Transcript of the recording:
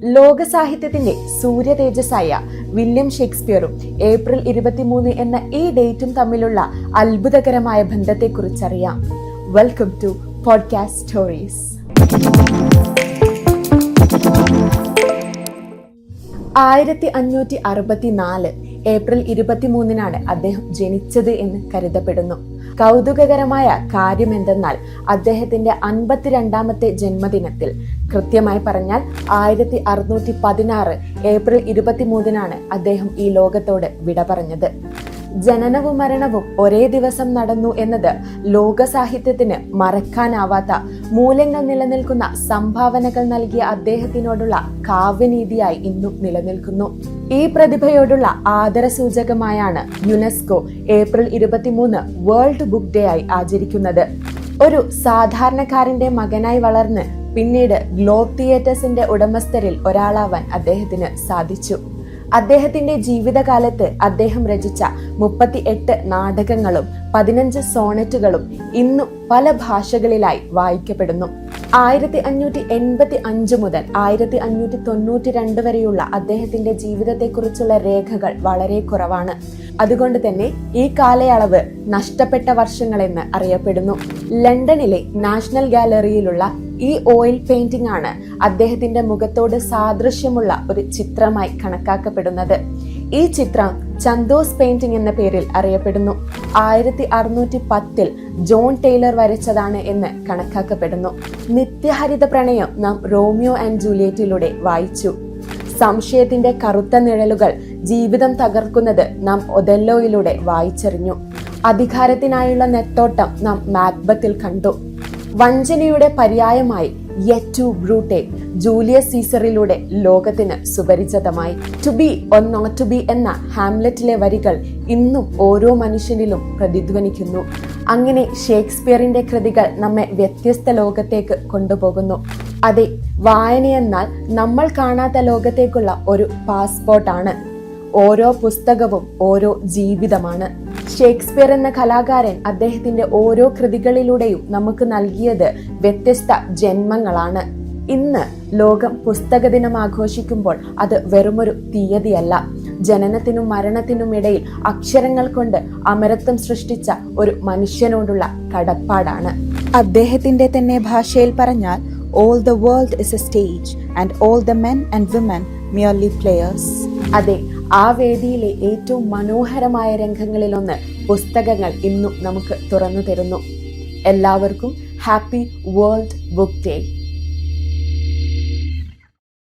ലോക സാഹിത്യത്തിന്റെ സൂര്യ തേജസ്സായ William ഷേക്സ്പിയറും April 23 എന്ന ഈ ഡേറ്റും തമ്മിലുള്ള അത്ഭുതകരമായ ബന്ധത്തെക്കുറിച്ചറിയാം. Welcome to podcast stories. 1564 April 23 അദ്ദേഹം ജനിച്ചത് എന്ന് കരുതപ്പെടുന്നു. കൗതുകകരമായ കാര്യമെന്തെന്നാൽ അദ്ദേഹത്തിന്റെ 52ാമത്തെ ജന്മദിനത്തിൽ, കൃത്യമായി പറഞ്ഞാൽ 1616 ഏപ്രിൽ 23 അദ്ദേഹം ഈ ലോകത്തോട് വിട പറഞ്ഞത്. ജനനവും മരണവും ഒരേ ദിവസം നടന്നു എന്നത് ലോക സാഹിത്യത്തിന് മറക്കാനാവാത്ത മൂല്യങ്ങൾ നിലനിൽക്കുന്ന സംഭാവനകൾ നൽകിയ അദ്ദേഹത്തിനോടുള്ള കാവ്യനീതിയായി ഇന്നും നിലനിൽക്കുന്നു. ഈ പ്രതിഭയോടുള്ള ആദരസൂചകമായാണ് UNESCO April 23 world book day ആയി ആചരിക്കുന്നത്. ഒരു സാധാരണക്കാരന്റെ മകനായി വളർന്ന് പിന്നീട് ഗ്ലോബ് തിയേറ്റേഴ്സിന്റെ ഉടമസ്ഥരിൽ ഒരാളാവാൻ അദ്ദേഹത്തിന് സാധിച്ചു. അദ്ദേഹത്തിന്റെ ജീവിതകാലത്ത് അദ്ദേഹം രചിച്ച 38 നാടകങ്ങളും 15 സോണറ്റുകളും ഇന്നും പല ഭാഷകളിലായി വായിക്കപ്പെടുന്നു. 1585 മുതൽ 1592 വരെയുള്ള അദ്ദേഹത്തിന്റെ ജീവിതത്തെക്കുറിച്ചുള്ള രേഖകൾ വളരെ കുറവാണ്. അതുകൊണ്ട് തന്നെ ഈ കാലയളവ് നഷ്ടപ്പെട്ട വർഷങ്ങളെന്ന് അറിയപ്പെടുന്നു. ലണ്ടനിലെ നാഷണൽ ഗാലറിയിലുള്ള ഈ ഓയിൽ പെയിന്റിംഗ് ആണ് അദ്ദേഹത്തിന്റെ മുഖത്തോട് സാദൃശ്യമുള്ള ഒരു ചിത്രമായി കണക്കാക്കപ്പെടുന്നത്. ഈ ചിത്രം ചന്തോസ് പെയിന്റിംഗ് എന്ന പേരിൽ അറിയപ്പെടുന്നു. 1610 ജോൺ ടൈലർ വരച്ചതാണ് എന്ന് കണക്കാക്കപ്പെടുന്നു. നിത്യഹരിത പ്രണയം നാം റോമിയോ ആൻഡ് ജൂലിയറ്റിലൂടെ വായിച്ചു. സംശയത്തിന്റെ കറുത്ത നിഴലുകൾ ജീവിതം തകർക്കുന്നത് നാം ഒഥെല്ലോയിലൂടെ വായിച്ചറിഞ്ഞു. അധികാരത്തിനായുള്ള നെട്ടോട്ടം നാം മാക്ബത്തിൽ കണ്ടു. വഞ്ചനയുടെ പര്യായമായി യെറ്റു ബ്രൂട്ടെ ജൂലിയസ് സീസറിലൂടെ ലോകത്തിന് സുപരിചിതമായി. To be or not to be എന്ന ഹാംലെറ്റിലെ വരികൾ ഇന്നും ഓരോ മനുഷ്യനിലും പ്രതിധ്വനിക്കുന്നു. അങ്ങനെ ഷേക്സ്പിയറിന്റെ കൃതികൾ നമ്മെ വ്യത്യസ്ത ലോകത്തേക്ക് കൊണ്ടുപോകുന്നു. അതെ, വായനയെന്നാൽ നമ്മൾ കാണാത്ത ലോകത്തേക്കുള്ള ഒരു പാസ്പോർട്ടാണ്. ഓരോ പുസ്തകവും ഓരോ ജീവിതമാണ്. ഷേക്സ്പിയർ എന്ന കലാകാരൻ അദ്ദേഹത്തിന്റെ ഓരോ കൃതികളിലൂടെയും നമുക്ക് നൽകിയത് വ്യത്യസ്ത ജന്മങ്ങളാണ്. ഇന്ന് ലോകം പുസ്തക ദിനം ആഘോഷിക്കുമ്പോൾ അത് വെറുമൊരു തീയതിയല്ല, ജനനത്തിനും മരണത്തിനും ഇടയിൽ അക്ഷരങ്ങൾ കൊണ്ട് അമരത്വം സൃഷ്ടിച്ച ഒരു മനുഷ്യനോടുള്ള കടപ്പാടാണ്. അദ്ദേഹത്തിന്റെ തന്നെ ഭാഷയിൽ പറഞ്ഞാൽ, all the world is a stage and all the men and women merely players. അതെ, ആ വേദിയിലെ ഏറ്റവും മനോഹരമായ രംഗങ്ങളിലൊന്ന് പുസ്തകങ്ങൾ ഇന്നും നമുക്ക് തുറന്നു തരുന്നു. എല്ലാവർക്കും ഹാപ്പി വേൾഡ് ബുക്ക് ഡേ.